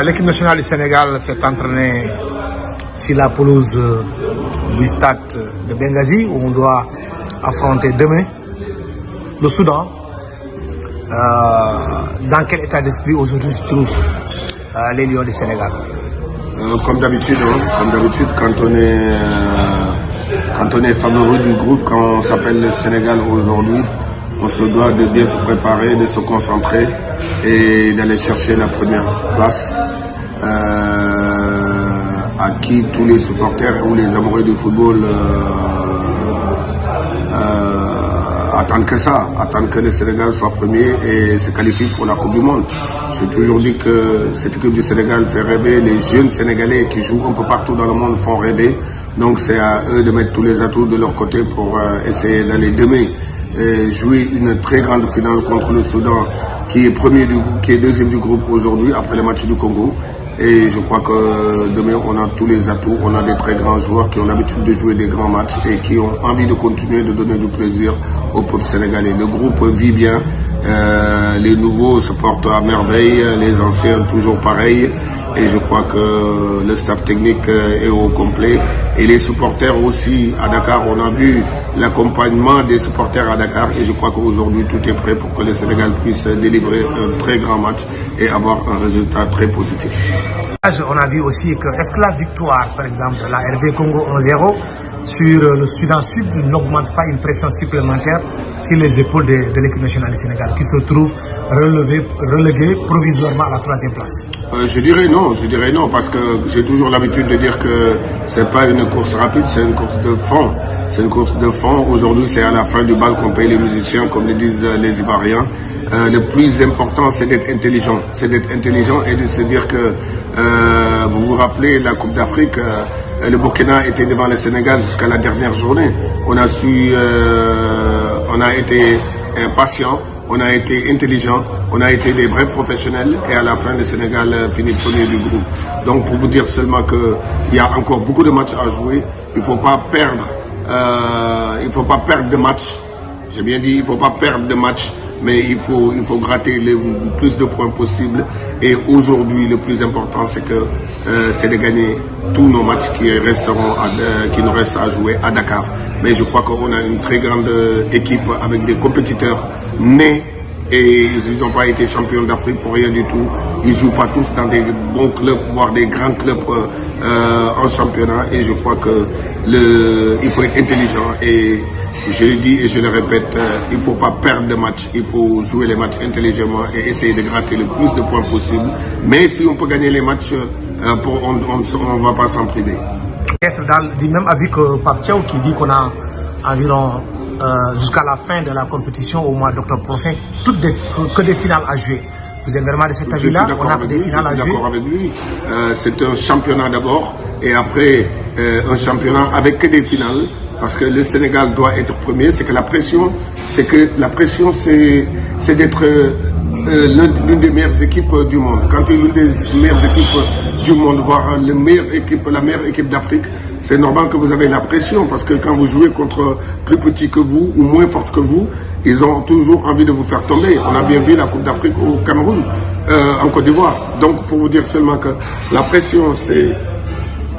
L'équipe nationale du Sénégal s'est entraînée sur la pelouse du stade de Benghazi où on doit affronter demain le Soudan. Dans quel état d'esprit aujourd'hui se trouvent les Lions du Sénégal? Comme d'habitude, quand on est favori du groupe, quand on s'appelle le Sénégal aujourd'hui, on se doit de bien se préparer, de se concentrer et d'aller chercher la première place à qui tous les supporters ou les amoureux du football attendent que ça, attendent que le Sénégal soit premier et se qualifie pour la Coupe du Monde. J'ai toujours dit que cette équipe du Sénégal fait rêver, les jeunes Sénégalais qui jouent un peu partout dans le monde font rêver. Donc c'est à eux de mettre tous les atouts de leur côté pour essayer d'aller demain jouer une très grande finale contre le Soudan qui est deuxième du groupe aujourd'hui après le match du Congo. Et je crois que demain on a tous les atouts, on a des très grands joueurs qui ont l'habitude de jouer des grands matchs et qui ont envie de continuer de donner du plaisir au peuple sénégalais. Le groupe vit bien, les nouveaux se portent à merveille, les anciens toujours pareils. Et je crois que le staff technique est au complet. Et les supporters aussi à Dakar, on a vu l'accompagnement des supporters à Dakar. Et je crois qu'aujourd'hui tout est prêt pour que le Sénégal puisse délivrer un très grand match et avoir un résultat très positif. On a vu aussi que, est-ce que la victoire, par exemple, de la RD Congo 1-0 sur le Soudan Sud n'augmente pas une pression supplémentaire sur les épaules de l'équipe nationale du Sénégal qui se trouve reléguée provisoirement à la 3e place? Je dirais non, parce que j'ai toujours l'habitude de dire que c'est pas une course rapide, c'est une course de fond. C'est une course de fond. Aujourd'hui, c'est à la fin du bal qu'on paye les musiciens, comme le disent les Ivoiriens. Le plus important, c'est d'être intelligent. C'est d'être intelligent et de se dire que, vous vous rappelez, la Coupe d'Afrique, le Burkina était devant le Sénégal jusqu'à la dernière journée. On a été patient, on a été intelligent, on a été des vrais professionnels et à la fin le Sénégal finit premier du groupe. Donc pour vous dire seulement qu'il y a encore beaucoup de matchs à jouer, il ne faut pas perdre de match. J'ai bien dit, il ne faut pas perdre de match, mais il faut gratter le plus de points possible. Et aujourd'hui, le plus important, c'est de gagner tous nos matchs qui nous restent à jouer à Dakar. Mais je crois qu'on a une très grande équipe avec des compétiteurs nés et ils n'ont pas été champions d'Afrique pour rien du tout. Ils ne jouent pas tous dans des bons clubs, voire des grands clubs en championnat. Et je crois qu'il faut être intelligent. Et je le dis et je le répète, il ne faut pas perdre de match. Il faut jouer les matchs intelligemment et essayer de gratter le plus de points possible. Mais si on peut gagner les matchs, on ne va pas s'en priver. Être du même avis que Pape Thiaw qui dit qu'on a environ jusqu'à la fin de la compétition au mois d'octobre prochain que des finales à jouer. Vous êtes vraiment de cet avis-là? On a des finales à jouer. Je suis d'accord avec lui. C'est un championnat d'abord et après un championnat avec que des finales. Parce que le Sénégal doit être premier, c'est que la pression, c'est d'être l'une des meilleures équipes du monde. Quand tu es l'une des meilleures équipes du monde, voire la meilleure équipe d'Afrique, c'est normal que vous avez la pression parce que quand vous jouez contre plus petits que vous ou moins forts que vous, ils ont toujours envie de vous faire tomber. On a bien vu la Coupe d'Afrique au Cameroun, en Côte d'Ivoire. Donc pour vous dire seulement que la pression, c'est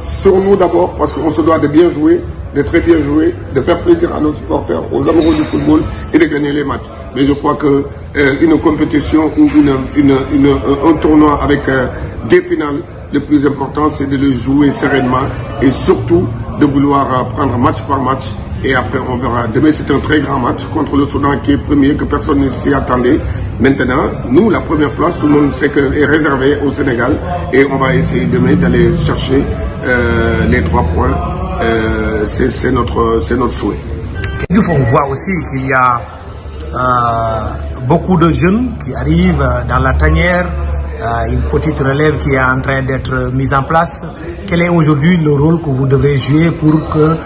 sur nous d'abord parce qu'on se doit de bien jouer, de très bien jouer, de faire plaisir à nos supporters, aux amoureux du football et de gagner les matchs. Mais je crois que une compétition ou un tournoi avec des finales, le plus important c'est de le jouer sereinement et surtout de vouloir prendre match par match et après on verra. Demain c'est un très grand match contre le Soudan qui est premier, que personne ne s'y attendait. Maintenant, nous, la première place, tout le monde sait qu'elle est réservée au Sénégal et on va essayer demain d'aller chercher les 3 points. C'est notre souhait. On voit aussi qu'il y a beaucoup de jeunes qui arrivent dans la tanière, une petite relève qui est en train d'être mise en place. Quel est aujourd'hui le rôle que vous devez jouer pour que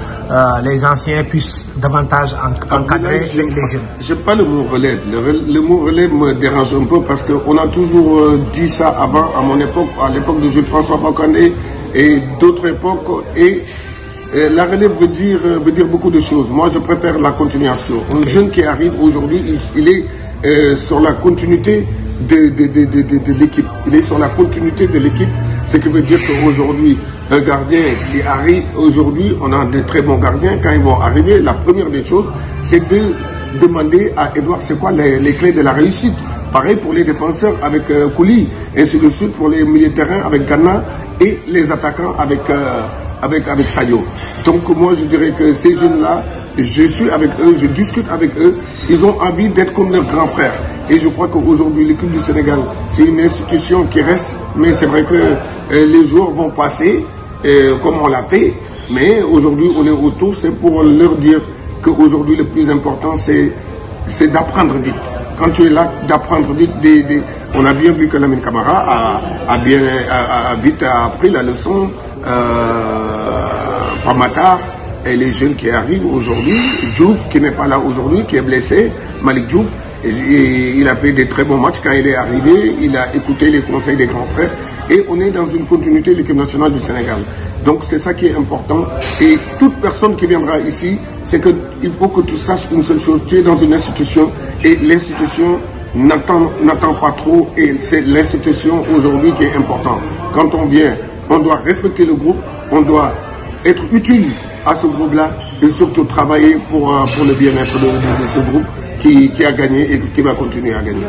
les anciens puissent davantage encadrer les jeunes? Je n'ai pas le mot relève. Le mot relève me dérange un peu parce qu'on a toujours dit ça avant, à mon époque, à l'époque de Jules François Bocandé et d'autres époques. Et la relève veut dire beaucoup de choses. Moi, je préfère la continuation. Un jeune qui arrive aujourd'hui, il est sur la continuité de l'équipe. Il est sur la continuité de l'équipe, ce qui veut dire qu'aujourd'hui, un gardien qui arrive, aujourd'hui, on a de très bons gardiens. Quand ils vont arriver, la première des choses, c'est de demander à Edouard c'est quoi les clés de la réussite. Pareil pour les défenseurs avec Kouli, ainsi de suite pour les milieux de terrain avec Ghana et les attaquants avec Sayo. Donc moi je dirais que ces jeunes-là, je suis avec eux, je discute avec eux, ils ont envie d'être comme leurs grands frères. Et je crois qu'aujourd'hui l'équipe du Sénégal, c'est une institution qui reste, mais c'est vrai que les jours vont passer comme on l'a fait, mais aujourd'hui on est autour, c'est pour leur dire qu'aujourd'hui le plus important c'est d'apprendre vite. Quand tu es là, d'apprendre vite, on a bien vu que Lamine Camara a vite appris la leçon, Pamatar et les jeunes qui arrivent aujourd'hui, Diouf qui n'est pas là aujourd'hui, qui est blessé, Malik Diouf, il a fait des très bons matchs quand il est arrivé, il a écouté les conseils des grands frères et on est dans une continuité de l'équipe nationale du Sénégal. Donc c'est ça qui est important et toute personne qui viendra ici, c'est qu'il faut que tu saches une seule chose, tu es dans une institution et l'institution n'attend pas trop et c'est l'institution aujourd'hui qui est importante. Quand on vient, on doit respecter le groupe, on doit être utile à ce groupe-là et surtout travailler pour le bien-être de ce groupe qui a gagné et qui va continuer à gagner.